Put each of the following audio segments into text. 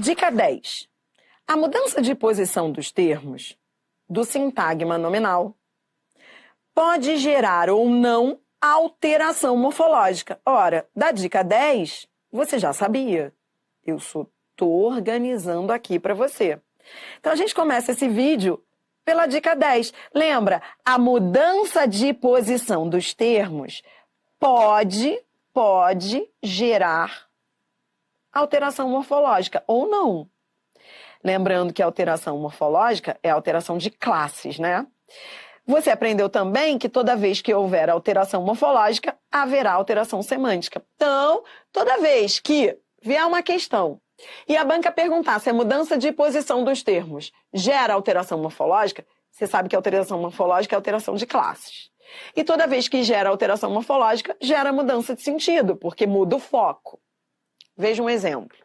Dica 10. A mudança de posição dos termos do sintagma nominal pode gerar ou não alteração morfológica. Ora, da dica 10, você já sabia. Eu só estou organizando aqui para você. Então, a gente começa esse vídeo pela dica 10. Lembra? A mudança de posição dos termos pode gerar alteração morfológica ou não. Lembrando que a alteração morfológica é a alteração de classes, né? Você aprendeu também que toda vez que houver alteração morfológica, haverá alteração semântica. Então, toda vez que vier uma questão e a banca perguntar se a mudança de posição dos termos gera alteração morfológica, você sabe que a alteração morfológica é alteração de classes. E toda vez que gera alteração morfológica, gera mudança de sentido, porque muda o foco. Veja um exemplo.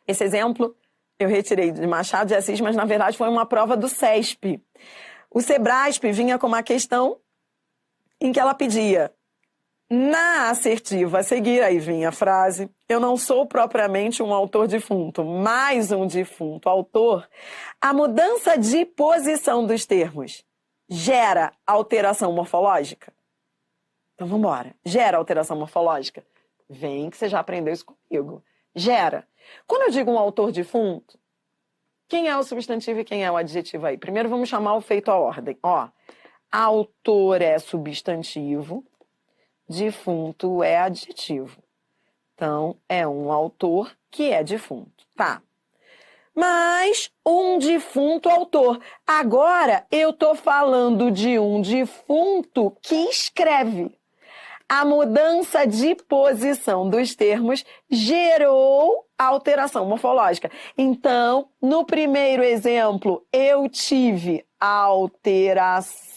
Esse exemplo eu retirei de Machado de Assis, mas na verdade foi uma prova do CESP. O Sebrasp vinha com uma questão em que ela pedia, na assertiva a seguir, aí vinha a frase, eu não sou propriamente um autor defunto, mas um defunto autor, a mudança de posição dos termos gera alteração morfológica? Então vamos embora. Gera alteração morfológica? Vem que você já aprendeu isso comigo. Gera. Quando eu digo um autor defunto, quem é o substantivo e quem é o adjetivo aí? Primeiro vamos chamar o feito à ordem. Ó, autor é substantivo, defunto é adjetivo. Então, é um autor que é defunto. Tá. Mas um defunto autor. Agora eu estou falando de um defunto que escreve. A mudança de posição dos termos gerou alteração morfológica. Então, no primeiro exemplo, eu tive alteração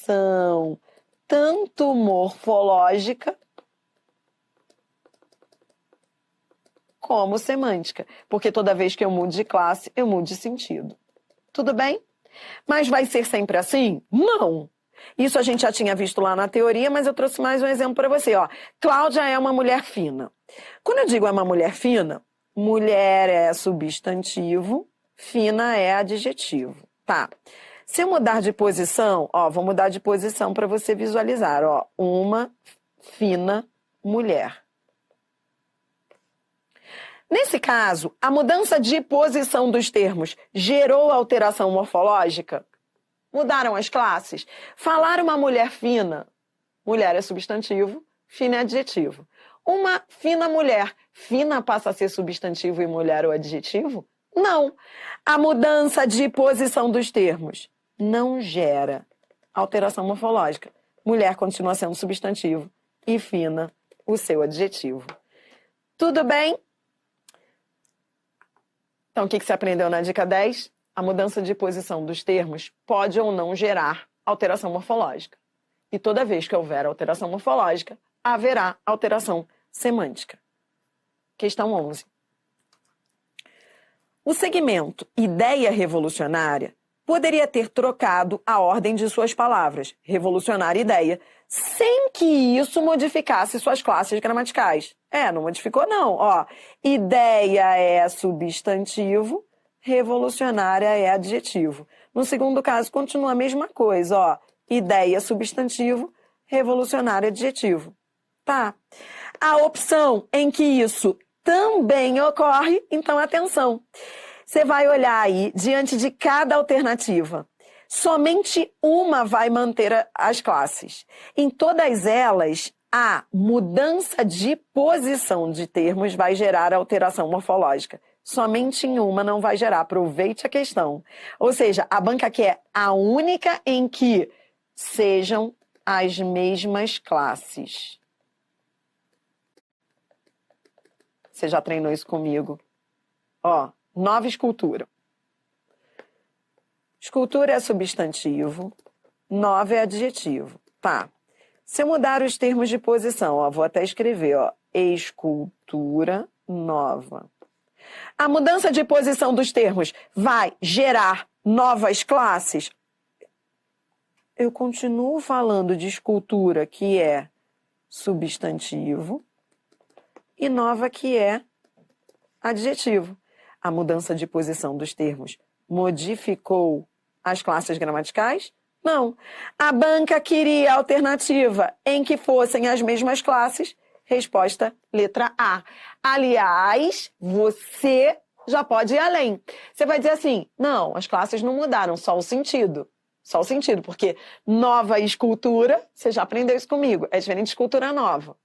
tanto morfológica como semântica. Porque toda vez que eu mudo de classe, eu mudo de sentido. Tudo bem? Mas vai ser sempre assim? Não! Isso a gente já tinha visto lá na teoria, mas eu trouxe mais um exemplo para você. Ó, Cláudia é uma mulher fina. Quando eu digo é uma mulher fina, mulher é substantivo, fina é adjetivo. Tá. Se eu mudar de posição, ó, vou mudar de posição para você visualizar. Ó, uma fina mulher. Nesse caso, a mudança de posição dos termos gerou alteração morfológica? Mudaram as classes? Falar uma mulher fina, mulher é substantivo, fina é adjetivo. Uma fina mulher, fina passa a ser substantivo e mulher o adjetivo? Não. A mudança de posição dos termos não gera alteração morfológica. Mulher continua sendo substantivo e fina o seu adjetivo. Tudo bem? Então, o que você aprendeu na dica 10? A mudança de posição dos termos pode ou não gerar alteração morfológica. E toda vez que houver alteração morfológica, haverá alteração semântica. Questão 11. O segmento ideia revolucionária poderia ter trocado a ordem de suas palavras, revolucionária e ideia, sem que isso modificasse suas classes gramaticais. Não modificou não. Ó, ideia é substantivo, revolucionária é adjetivo. No segundo caso, continua a mesma coisa, ó. Ideia substantivo, revolucionária adjetivo. Tá. A opção em que isso também ocorre, então atenção. Você vai olhar aí, diante de cada alternativa. Somente uma vai manter as classes. Em todas elas, a mudança de posição de termos vai gerar alteração morfológica. Somente em uma não vai gerar. Aproveite a questão. Ou seja, a banca quer a única em que sejam as mesmas classes. Você já treinou isso comigo? Ó, nova escultura. Escultura é substantivo, nova é adjetivo. Tá. Se eu mudar os termos de posição, ó, vou até escrever, ó, escultura nova. A mudança de posição dos termos vai gerar novas classes? Eu continuo falando de escultura, que é substantivo, e nova, que é adjetivo. A mudança de posição dos termos modificou as classes gramaticais? Não. A banca queria a alternativa em que fossem as mesmas classes? Resposta letra A. Aliás, você já pode ir além. Você vai dizer assim, não, as classes não mudaram, só o sentido. Só o sentido, porque nova escultura, você já aprendeu isso comigo, é diferente de escultura nova.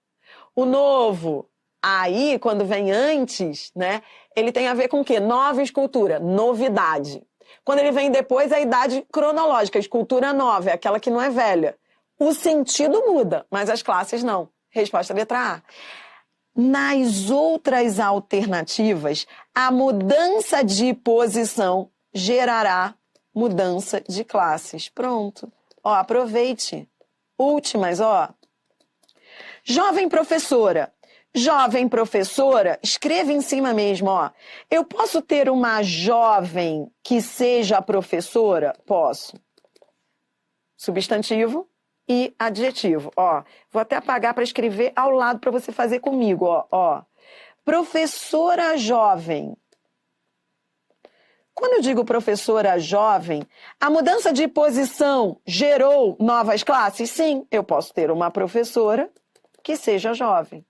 O novo, aí, quando vem antes, né, ele tem a ver com o quê? Nova escultura, novidade. Quando ele vem depois, é a idade cronológica, a escultura nova, é aquela que não é velha. O sentido muda, mas as classes não. Resposta letra A. Nas outras alternativas, a mudança de posição gerará mudança de classes. Pronto. Ó, aproveite. Últimas, ó. Jovem professora. Jovem professora, escreva em cima mesmo, ó. Eu posso ter uma jovem que seja professora? Posso. Substantivo e adjetivo, ó. Vou até apagar para escrever ao lado para você fazer comigo, ó. Professora jovem. Quando eu digo professora jovem, a mudança de posição gerou novas classes? Sim, eu posso ter uma professora que seja jovem.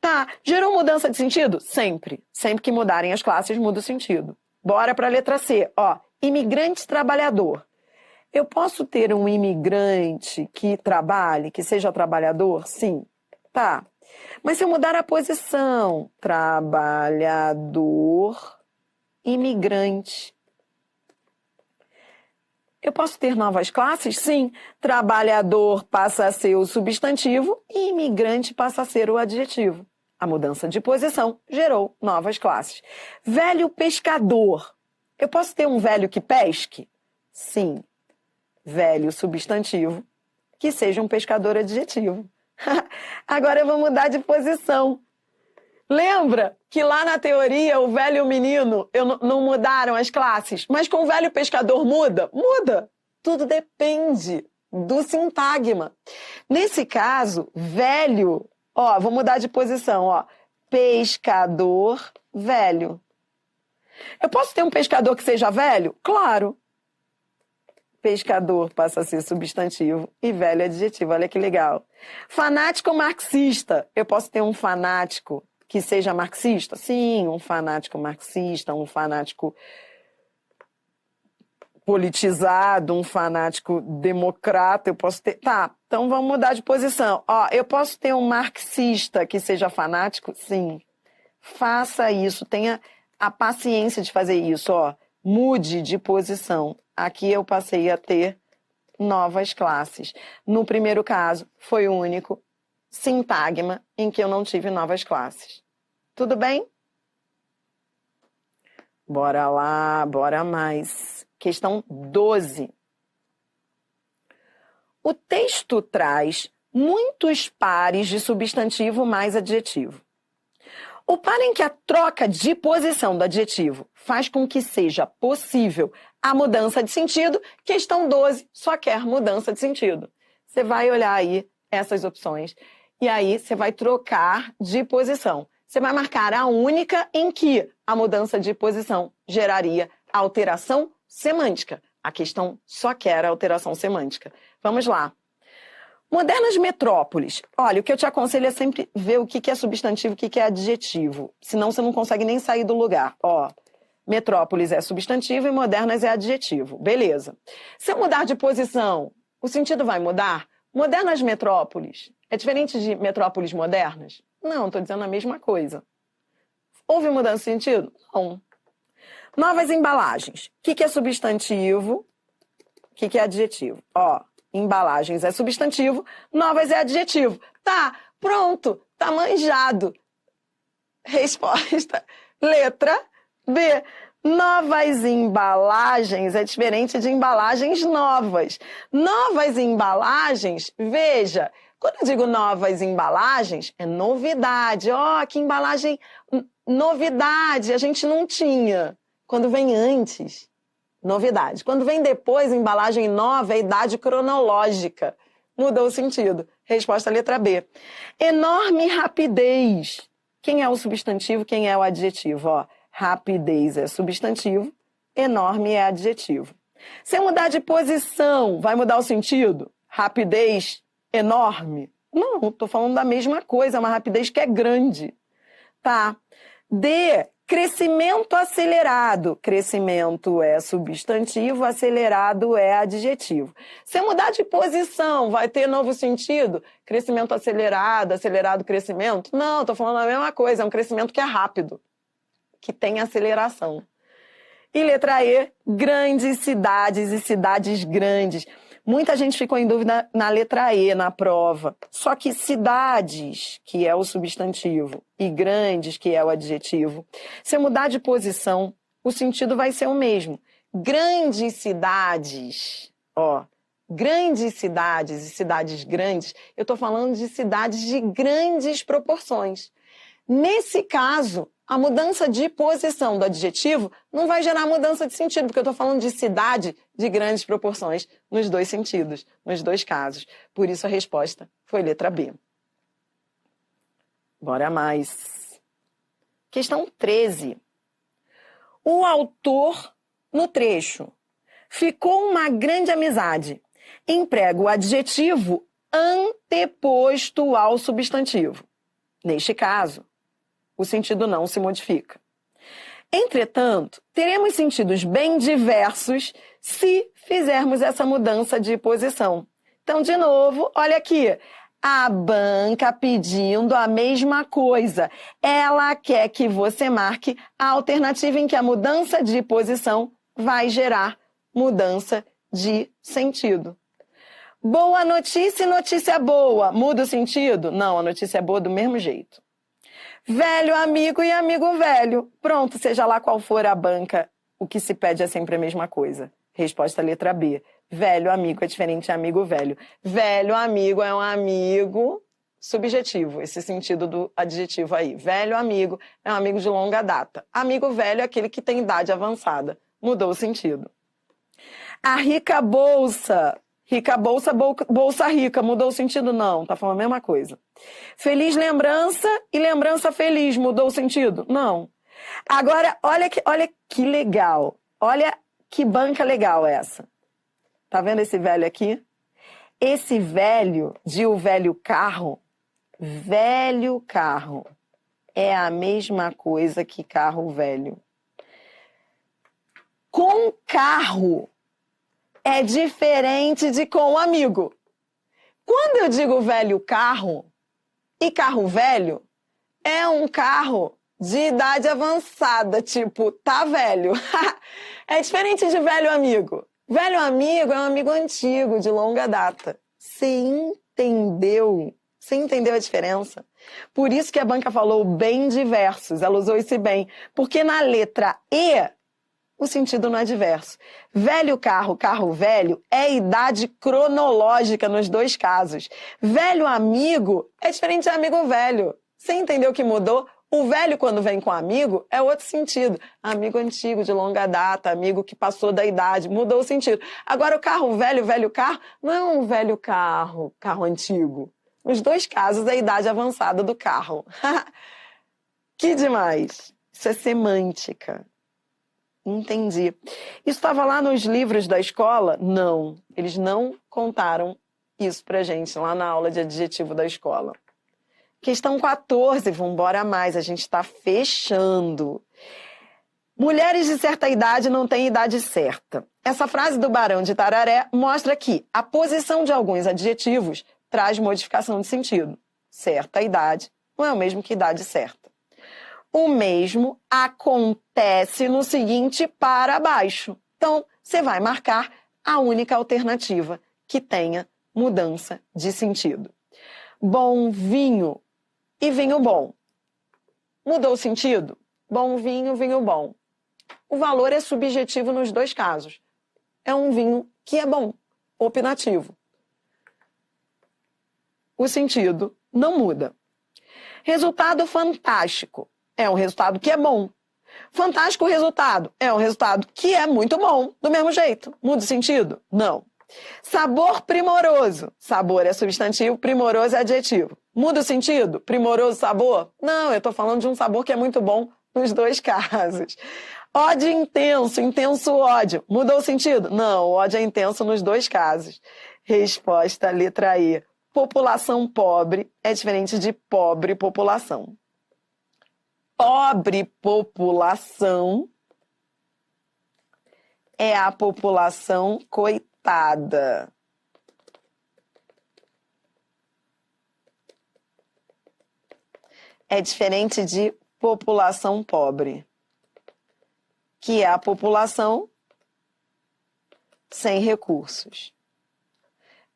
Tá, gerou mudança de sentido? Sempre. Sempre que mudarem as classes, muda o sentido. Bora para a letra C, ó. Imigrante trabalhador. Eu posso ter um imigrante que trabalhe, que seja trabalhador? Sim. Tá. Mas se eu mudar a posição, trabalhador, imigrante. Eu posso ter novas classes? Sim. Trabalhador passa a ser o substantivo e imigrante passa a ser o adjetivo. A mudança de posição gerou novas classes. Velho pescador. Eu posso ter um velho que pesque? Sim. Velho substantivo que seja um pescador adjetivo. Agora eu vou mudar de posição. Lembra que lá na teoria o velho e o menino não mudaram as classes, mas com o velho pescador muda? Muda. Tudo depende do sintagma. Nesse caso, velho, ó, vou mudar de posição, ó. Pescador velho. Eu posso ter um pescador que seja velho? Claro. Pescador passa a ser substantivo e velho adjetivo. Olha que legal. Fanático marxista. Eu posso ter um fanático que seja marxista? Sim, um fanático marxista, um fanático politizado, um fanático democrata, eu posso ter... Tá, então vamos mudar de posição. Ó, eu posso ter um marxista que seja fanático? Sim. Faça isso, tenha a paciência de fazer isso, ó. Mude de posição. Aqui eu passei a ter novas classes. No primeiro caso, foi o único sintagma em que eu não tive novas classes. Tudo bem? Bora lá, bora mais. Questão 12. O texto traz muitos pares de substantivo mais adjetivo. O par em que a troca de posição do adjetivo faz com que seja possível a mudança de sentido, questão 12 só quer mudança de sentido. Você vai olhar aí essas opções e aí você vai trocar de posição. Você vai marcar a única em que a mudança de posição geraria alteração semântica. A questão só quer a alteração semântica. Vamos lá. Modernas metrópoles. Olha, o que eu te aconselho é sempre ver o que é substantivo e o que é adjetivo. Senão você não consegue nem sair do lugar. Ó, metrópolis é substantivo e modernas é adjetivo. Beleza. Se eu mudar de posição, o sentido vai mudar? Modernas metrópoles é diferente de metrópoles modernas? Não, estou dizendo a mesma coisa. Houve mudança de sentido? Não. Novas embalagens. O que é substantivo? O que é adjetivo? Ó, embalagens é substantivo, novas é adjetivo. Tá, pronto, tá manjado. Resposta, letra B. Novas embalagens é diferente de embalagens novas. Novas embalagens, veja, quando eu digo novas embalagens, é novidade. Ó, que embalagem, novidade, a gente não tinha. Quando vem antes, novidade. Quando vem depois, embalagem nova, é idade cronológica. Mudou o sentido. Resposta letra B. Enorme rapidez. Quem é o substantivo, quem é o adjetivo? Ó, Rapidez é substantivo, enorme é adjetivo. Se eu mudar de posição, vai mudar o sentido? Rapidez enorme? Não, estou falando da mesma coisa, é uma rapidez que é grande. Tá? D, crescimento acelerado. Crescimento é substantivo, acelerado é adjetivo. Se eu mudar de posição, vai ter novo sentido? Crescimento acelerado, acelerado crescimento? Não, estou falando a mesma coisa, é um crescimento que é rápido, que tem aceleração. E letra E, grandes cidades e cidades grandes. Muita gente ficou em dúvida na letra E, na prova. Só que cidades, que é o substantivo, e grandes, que é o adjetivo, se eu mudar de posição, o sentido vai ser o mesmo. Grandes cidades, grandes cidades e cidades grandes, eu estou falando de cidades de grandes proporções. Nesse caso, a mudança de posição do adjetivo não vai gerar mudança de sentido, porque eu estou falando de cidade de grandes proporções nos dois sentidos, nos dois casos. Por isso a resposta foi letra B. Bora mais. Questão 13. O autor, no trecho, ficou uma grande amizade. Emprega o adjetivo anteposto ao substantivo. Neste caso, o sentido não se modifica. Entretanto, teremos sentidos bem diversos se fizermos essa mudança de posição. Então, de novo, olha aqui. A banca pedindo a mesma coisa. Ela quer que você marque a alternativa em que a mudança de posição vai gerar mudança de sentido. Boa notícia e notícia boa. Muda o sentido? Não, a notícia é boa do mesmo jeito. Velho amigo e amigo velho. Pronto, seja lá qual for a banca, o que se pede é sempre a mesma coisa. Resposta letra B. Velho amigo é diferente de amigo velho. Velho amigo é um amigo subjetivo, esse sentido do adjetivo aí. Velho amigo é um amigo de longa data. Amigo velho é aquele que tem idade avançada. Mudou o sentido. A rica bolsa. Rica bolsa, bolsa rica. Mudou o sentido? Não, tá falando a mesma coisa. Feliz lembrança e lembrança feliz. Mudou o sentido? Não. Agora, olha que legal. Olha que banca legal essa. Tá vendo esse velho aqui? Esse velho, de o velho carro é a mesma coisa que carro velho. Com carro é diferente de com amigo. Quando eu digo velho carro e carro velho, é um carro de idade avançada, tipo, tá velho. É diferente de velho amigo. Velho amigo é um amigo antigo, de longa data. Você entendeu? Você entendeu a diferença? Por isso que a banca falou bem diversos, ela usou esse bem. Porque na letra E, o sentido não é diverso. Velho carro, carro velho, é idade cronológica nos dois casos. Velho amigo é diferente de amigo velho. Você entendeu que mudou? O velho, quando vem com amigo, é outro sentido. Amigo antigo, de longa data, amigo que passou da idade, mudou o sentido. Agora, o carro velho, velho carro, não é um velho carro, carro antigo. Nos dois casos, é a idade avançada do carro. Que demais! Isso é semântica. Entendi. Isso estava lá nos livros da escola? Não. Eles não contaram isso pra gente lá na aula de adjetivo da escola. Questão 14, vamos embora mais, a gente está fechando. Mulheres de certa idade não têm idade certa. Essa frase do Barão de Tararé mostra que a posição de alguns adjetivos traz modificação de sentido. Certa idade não é o mesmo que idade certa. O mesmo acontece no seguinte para baixo. Então, você vai marcar a única alternativa que tenha mudança de sentido. Bom vinho e vinho bom. Mudou o sentido? Bom vinho, vinho bom. O valor é subjetivo nos dois casos. É um vinho que é bom, opinativo. O sentido não muda. Resultado fantástico. É um resultado que é bom. Fantástico resultado. É um resultado que é muito bom, do mesmo jeito. Muda o sentido? Não. Sabor primoroso. Sabor é substantivo, primoroso é adjetivo. Muda o sentido? Primoroso sabor? Não, eu estou falando de um sabor que é muito bom, nos dois casos. Ódio intenso, intenso ódio. Mudou o sentido? Não, o ódio é intenso nos dois casos. Resposta, letra E. População pobre é diferente de pobre população. Pobre população é a população coitada. É diferente de população pobre, que é a população sem recursos.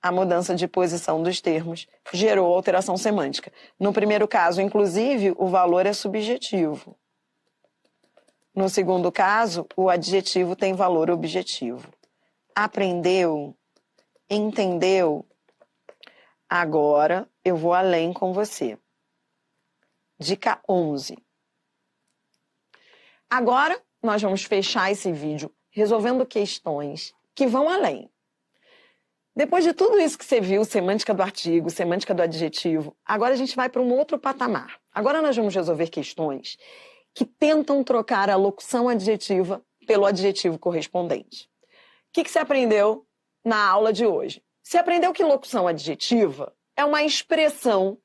A mudança de posição dos termos gerou alteração semântica. No primeiro caso, inclusive, o valor é subjetivo. No segundo caso, o adjetivo tem valor objetivo. Aprendeu? Entendeu? Agora eu vou além com você. Dica 11. Agora nós vamos fechar esse vídeo resolvendo questões que vão além. Depois de tudo isso que você viu, semântica do artigo, semântica do adjetivo, agora a gente vai para um outro patamar. Agora nós vamos resolver questões que tentam trocar a locução adjetiva pelo adjetivo correspondente. O que você aprendeu na aula de hoje? Você aprendeu que locução adjetiva é uma expressão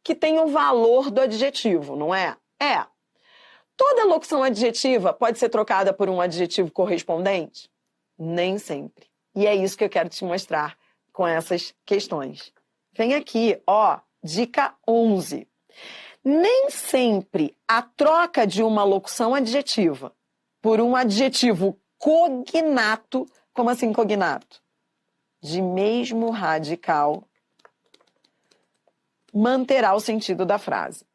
que tem o valor do adjetivo, não é? É. Toda locução adjetiva pode ser trocada por um adjetivo correspondente? Nem sempre. E é isso que eu quero te mostrar com essas questões. Vem aqui, ó, dica 11. Nem sempre a troca de uma locução adjetiva por um adjetivo cognato, como assim cognato? De mesmo radical, manterá o sentido da frase.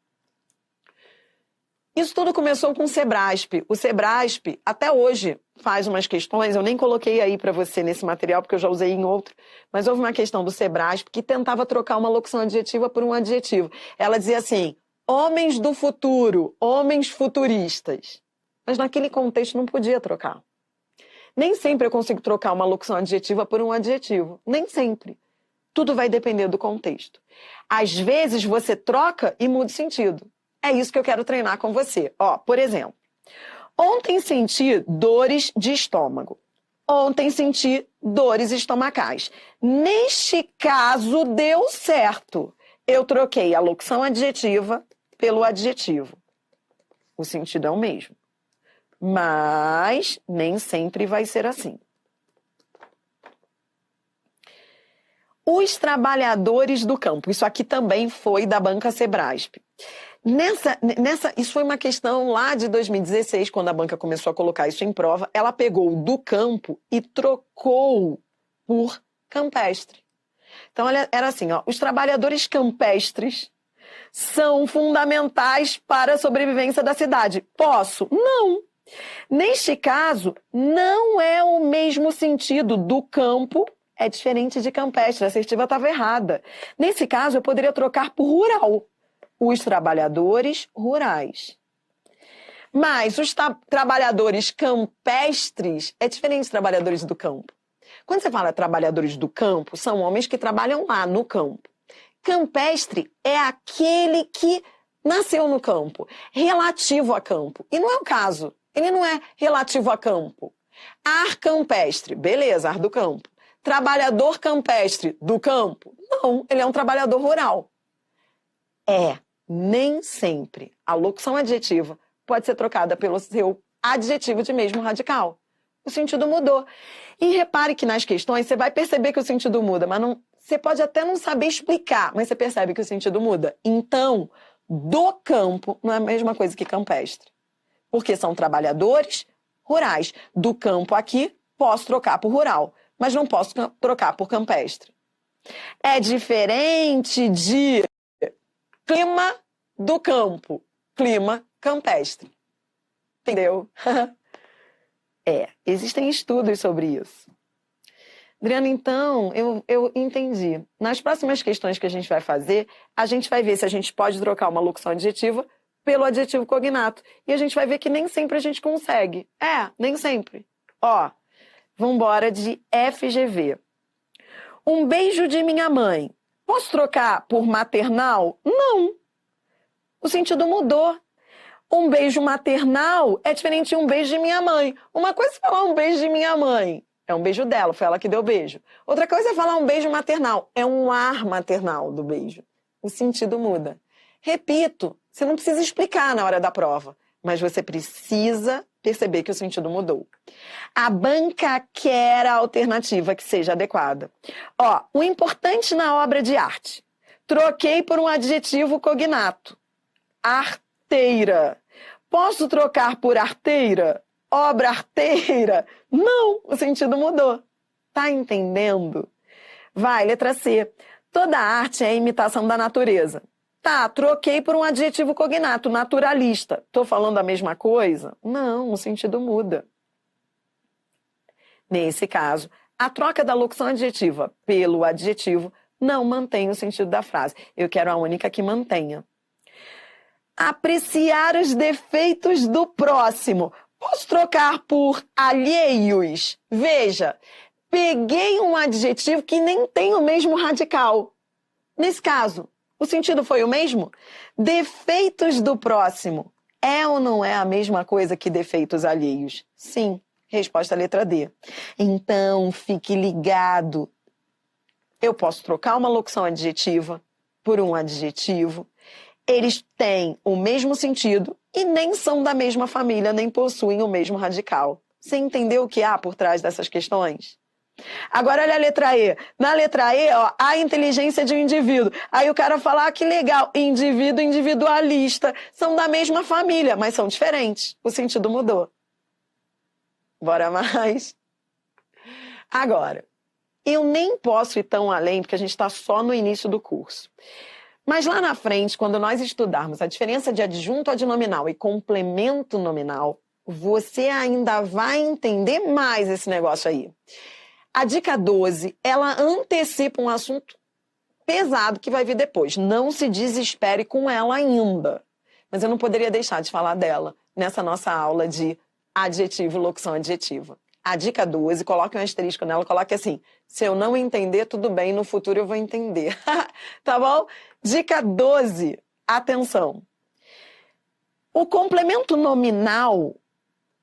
Isso tudo começou com o Sebrasp. O Sebrasp, até hoje, faz umas questões, eu nem coloquei aí para você nesse material, porque eu já usei em outro, mas houve uma questão do Sebrasp que tentava trocar uma locução adjetiva por um adjetivo. Ela dizia assim, homens do futuro, homens futuristas. Mas naquele contexto não podia trocar. Nem sempre eu consigo trocar uma locução adjetiva por um adjetivo. Nem sempre. Tudo vai depender do contexto. Às vezes você troca e muda o sentido. É isso que eu quero treinar com você. Ó, por exemplo, ontem senti dores de estômago. Ontem senti dores estomacais. Neste caso, deu certo. Eu troquei a locução adjetiva pelo adjetivo. O sentido é o mesmo. Mas nem sempre vai ser assim. Os trabalhadores do campo. Isso aqui também foi da banca Sebrasp. Isso foi uma questão lá de 2016, quando a banca começou a colocar isso em prova. Ela pegou do campo e trocou por campestre. Então, era assim, ó, os trabalhadores campestres são fundamentais para a sobrevivência da cidade. Posso? Não. Neste caso, não é o mesmo sentido do campo, é diferente de campestre. A assertiva estava errada. Nesse caso, eu poderia trocar por rural. Os trabalhadores rurais. Mas os trabalhadores campestres é diferente dos trabalhadores do campo. Quando você fala trabalhadores do campo, são homens que trabalham lá no campo. Campestre é aquele que nasceu no campo, relativo a campo. E não é o caso. Ele não é relativo a campo. Ar campestre, beleza, ar do campo. Trabalhador campestre do campo? Não, ele é um trabalhador rural. Nem sempre a locução adjetiva pode ser trocada pelo seu adjetivo de mesmo radical. O sentido mudou. E repare que nas questões você vai perceber que o sentido muda, mas não, você pode até não saber explicar, mas você percebe que o sentido muda. Então, do campo não é a mesma coisa que campestre. Porque são trabalhadores rurais. Do campo aqui, posso trocar por rural, mas não posso trocar por campestre. É diferente de clima do campo, clima campestre. Entendeu? Existem estudos sobre isso. Adriana, então, eu entendi. Nas próximas questões que a gente vai fazer, a gente vai ver se a gente pode trocar uma locução adjetiva pelo adjetivo cognato. E a gente vai ver que nem sempre a gente consegue. Nem sempre. Ó, vambora de FGV. Um beijo de minha mãe. Posso trocar por maternal? Não. O sentido mudou. Um beijo maternal é diferente de um beijo de minha mãe. Uma coisa é falar um beijo de minha mãe. É um beijo dela, foi ela que deu o beijo. Outra coisa é falar um beijo maternal. É um ar maternal do beijo. O sentido muda. Repito, você não precisa explicar na hora da prova, mas você precisa perceber que o sentido mudou. A banca quer a alternativa que seja adequada. Ó, o importante na obra de arte. Troquei por um adjetivo cognato. Arteira. Posso trocar por arteira? Obra arteira? Não, o sentido mudou. Tá entendendo? Vai, letra C. Toda arte é imitação da natureza. Tá, troquei por um adjetivo cognato, naturalista. Tô falando a mesma coisa? Não, o sentido muda. Nesse caso, a troca da locução adjetiva pelo adjetivo não mantém o sentido da frase. Eu quero a única que mantenha. Apreciar os defeitos do próximo. Posso trocar por alheios? Veja, peguei um adjetivo que nem tem o mesmo radical. Nesse caso, o sentido foi o mesmo? Defeitos do próximo. É ou não é a mesma coisa que defeitos alheios? Sim. Resposta letra D. Então, fique ligado. Eu posso trocar uma locução adjetiva por um adjetivo. Eles têm o mesmo sentido e nem são da mesma família, nem possuem o mesmo radical. Você entendeu o que há por trás dessas questões? Agora olha a letra E. Na letra E, ó, a inteligência de um indivíduo. Aí o cara fala, ah, que legal, indivíduo, individualista. São da mesma família, mas são diferentes. O sentido mudou. Bora mais? Agora, eu nem posso ir tão além, porque a gente está só no início do curso. Mas lá na frente, quando nós estudarmos a diferença de adjunto adnominal e complemento nominal, você ainda vai entender mais esse negócio aí. A dica 12, ela antecipa um assunto pesado que vai vir depois. Não se desespere com ela ainda. Mas eu não poderia deixar de falar dela nessa nossa aula de adjetivo e locução adjetiva. A dica 12, coloque um asterisco nela, coloque assim, se eu não entender, tudo bem, no futuro eu vou entender. Tá bom? Dica 12, atenção. O complemento nominal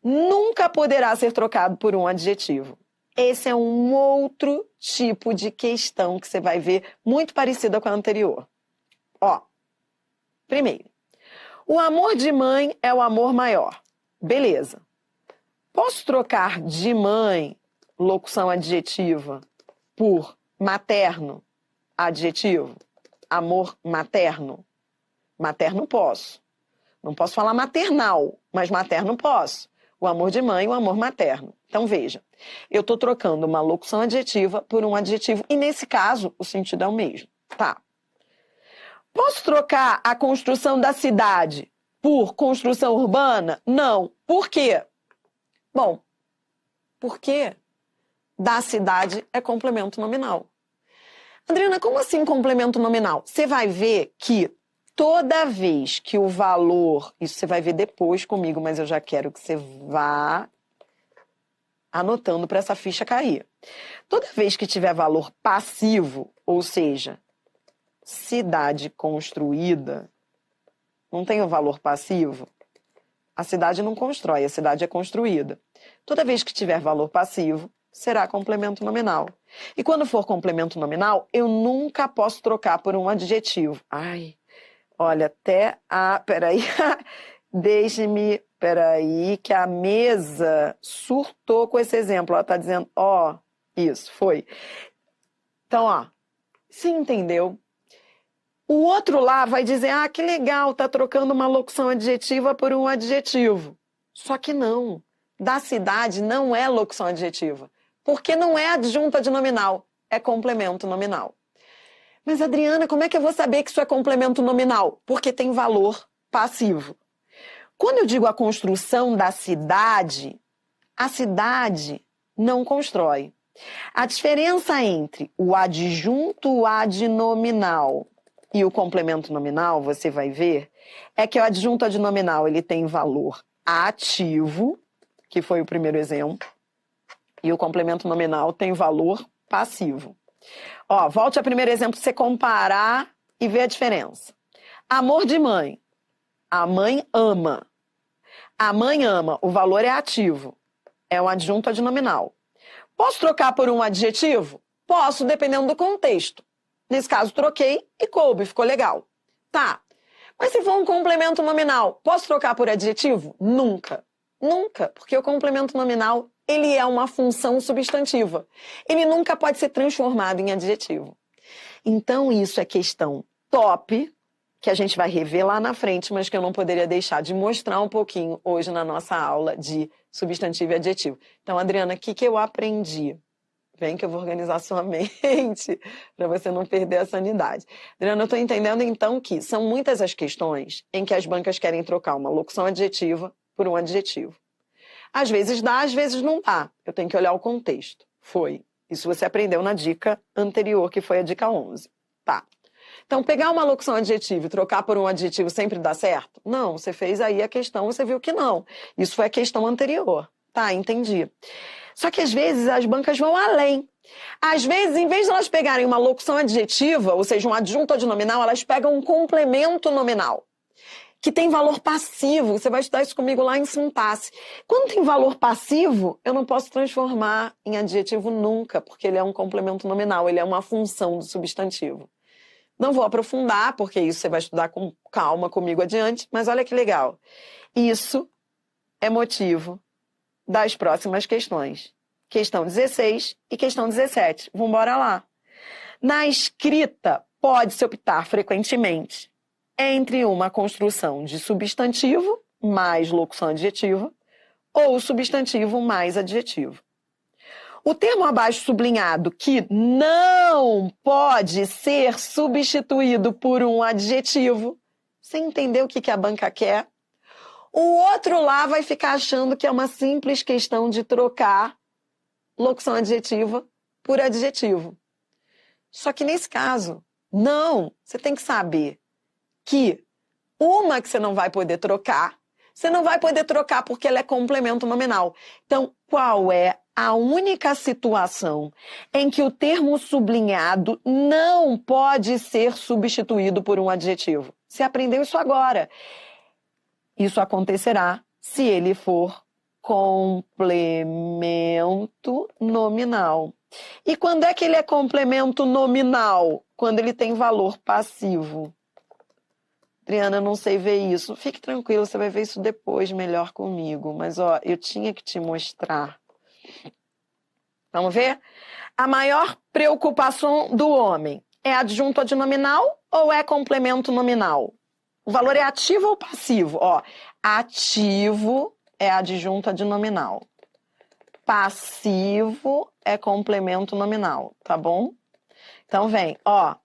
nunca poderá ser trocado por um adjetivo. Esse é um outro tipo de questão que você vai ver muito parecida com a anterior. Ó, primeiro, o amor de mãe é o amor maior. Beleza. Posso trocar de mãe, locução adjetiva, por materno, adjetivo? Amor materno? Materno posso. Não posso falar maternal, mas materno posso. O amor de mãe e o amor materno. Então, veja, eu estou trocando uma locução adjetiva por um adjetivo, e nesse caso, o sentido é o mesmo. Tá. Posso trocar a construção da cidade por construção urbana? Não. Por quê? Bom, porque da cidade é complemento nominal. Adriana, como assim complemento nominal? Você vai ver que toda vez que o valor, isso você vai ver depois comigo, mas eu já quero que você vá anotando para essa ficha cair. Toda vez que tiver valor passivo, ou seja, cidade construída, não tem o valor passivo? A cidade não constrói, a cidade é construída. Toda vez que tiver valor passivo, será complemento nominal. E quando for complemento nominal, eu nunca posso trocar por um adjetivo. Ai, olha, até a... Peraí, deixe-me... Peraí, que a mesa surtou com esse exemplo. Ela está dizendo, ó, isso, foi. Então, ó, se entendeu? O outro lá vai dizer, ah, que legal, tá trocando uma locução adjetiva por um adjetivo. Só que não. Da cidade não é locução adjetiva. Porque não é adjunta de nominal, é complemento nominal. Mas, Adriana, como é que eu vou saber que isso é complemento nominal? Porque tem valor passivo. Quando eu digo a construção da cidade, a cidade não constrói. A diferença entre o adjunto adnominal e o complemento nominal, você vai ver, é que o adjunto adnominal ele tem valor ativo, que foi o primeiro exemplo, e o complemento nominal tem valor passivo. Ó, volte ao primeiro exemplo para você comparar e ver a diferença. Amor de mãe. A mãe ama. A mãe ama, o valor é ativo. É um adjunto adnominal. Posso trocar por um adjetivo? Posso, dependendo do contexto. Nesse caso, troquei e coube, ficou legal. Tá. Mas se for um complemento nominal, posso trocar por adjetivo? Nunca. Nunca, porque o complemento nominal, ele é uma função substantiva. Ele nunca pode ser transformado em adjetivo. Então, isso é questão top, que a gente vai rever lá na frente, mas que eu não poderia deixar de mostrar um pouquinho hoje na nossa aula de substantivo e adjetivo. Então, Adriana, o que eu aprendi? Vem que eu vou organizar sua mente para você não perder a sanidade. Adriana, eu estou entendendo então que são muitas as questões em que as bancas querem trocar uma locução adjetiva por um adjetivo. Às vezes dá, às vezes não dá. Eu tenho que olhar o contexto. Foi. Isso você aprendeu na dica anterior, que foi a dica 11. Tá. Então, pegar uma locução adjetiva e trocar por um adjetivo sempre dá certo? Não, você fez aí a questão, você viu que não. Isso foi a questão anterior. Tá, entendi. Só que às vezes as bancas vão além. Às vezes, em vez de elas pegarem uma locução adjetiva, ou seja, um adjunto adnominal, elas pegam um complemento nominal, que tem valor passivo. Você vai estudar isso comigo lá em sintaxe. Quando tem valor passivo, eu não posso transformar em adjetivo nunca, porque ele é um complemento nominal, ele é uma função do substantivo. Não vou aprofundar, porque isso você vai estudar com calma comigo adiante, mas olha que legal. Isso é motivo das próximas questões. Questão 16 e questão 17. Vamos embora lá. Na escrita, pode-se optar frequentemente entre uma construção de substantivo mais locução adjetiva ou substantivo mais adjetivo. O termo abaixo sublinhado, que não pode ser substituído por um adjetivo, você entendeu o que a banca quer? O outro lá vai ficar achando que é uma simples questão de trocar locução adjetiva por adjetivo. Só que nesse caso, não. Você tem que saber que uma que você não vai poder trocar, você não vai poder trocar porque ela é complemento nominal. Então, qual é a única situação em que o termo sublinhado não pode ser substituído por um adjetivo? Você aprendeu isso agora. Isso acontecerá se ele for complemento nominal. E quando é que ele é complemento nominal? Quando ele tem valor passivo. Adriana, eu não sei ver isso. Fique tranquilo, você vai ver isso depois melhor comigo. Mas, ó, eu tinha que te mostrar. Vamos ver? A maior preocupação do homem é adjunto adnominal ou é complemento nominal? O valor é ativo ou passivo? Ó, ativo é adjunto adnominal. Passivo é complemento nominal, tá bom? Então vem, ó,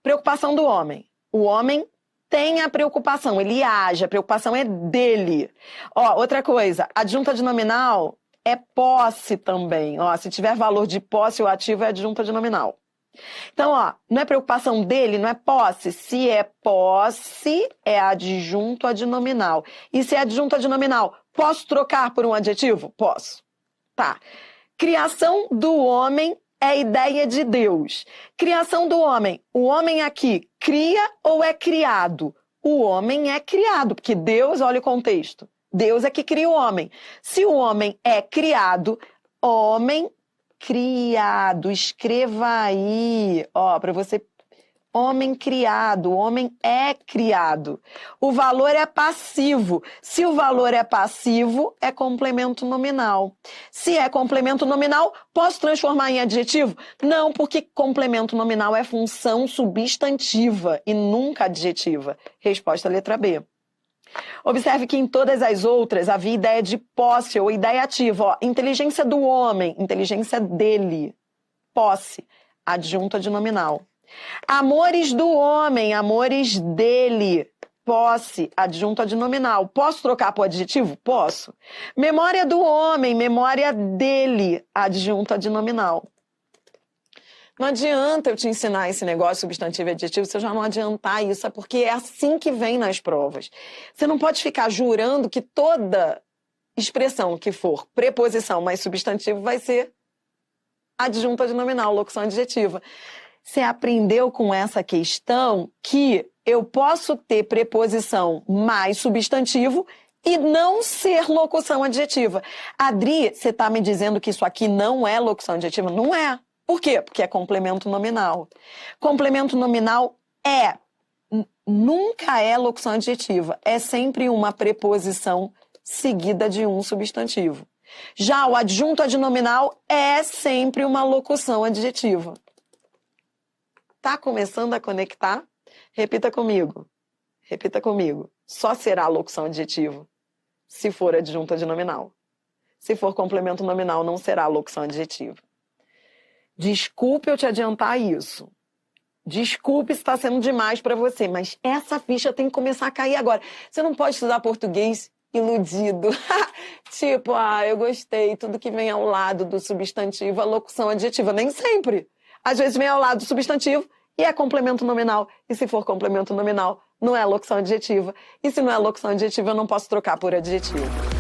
preocupação do homem. O homem tem a preocupação, ele age, a preocupação é dele. Ó, outra coisa, adjunto adnominal é posse também. Ó, se tiver valor de posse, o ativo é adjunto adnominal. Então, ó, não é preocupação dele, não é posse. Se é posse, é adjunto adnominal. E se é adjunto adnominal, posso trocar por um adjetivo? Posso. Tá. Criação do homem é ideia de Deus. Criação do homem. O homem aqui cria ou é criado? O homem é criado, porque Deus, olha o contexto. Deus é que cria o homem. Se o homem é criado, homem criado, escreva aí, ó, para você, homem criado, o homem é criado. O valor é passivo. Se o valor é passivo, é complemento nominal. Se é complemento nominal, posso transformar em adjetivo? Não, porque complemento nominal é função substantiva e nunca adjetiva. Resposta letra B. Observe que em todas as outras havia ideia de posse ou ideia ativa. Ó, inteligência do homem, inteligência dele. Posse, adjunto adnominal. Amores do homem, amores dele. Posse, adjunto adnominal. Posso trocar por adjetivo? Posso. Memória do homem, memória dele, adjunto adnominal. Não adianta eu te ensinar esse negócio substantivo e adjetivo se eu já não adiantar isso, é porque é assim que vem nas provas. Você não pode ficar jurando que toda expressão que for preposição mais substantivo vai ser adjunto adnominal, locução adjetiva. Você aprendeu com essa questão que eu posso ter preposição mais substantivo e não ser locução adjetiva. Adri, você está me dizendo que isso aqui não é locução adjetiva? Não é. Por quê? Porque é complemento nominal. Complemento nominal nunca é locução adjetiva. É sempre uma preposição seguida de um substantivo. Já o adjunto adnominal é sempre uma locução adjetiva. Tá começando a conectar? Repita comigo. Repita comigo. Só será locução adjetiva se for adjunto adnominal. Se for complemento nominal, não será locução adjetiva. Desculpe eu te adiantar isso. Desculpe se está sendo demais para você, mas essa ficha tem que começar a cair agora. Você não pode estudar português iludido. Tipo, eu gostei, tudo que vem ao lado do substantivo é locução adjetiva. Nem sempre. Às vezes vem ao lado do substantivo e é complemento nominal. E se for complemento nominal, não é locução adjetiva. E se não é locução adjetiva, eu não posso trocar por adjetivo.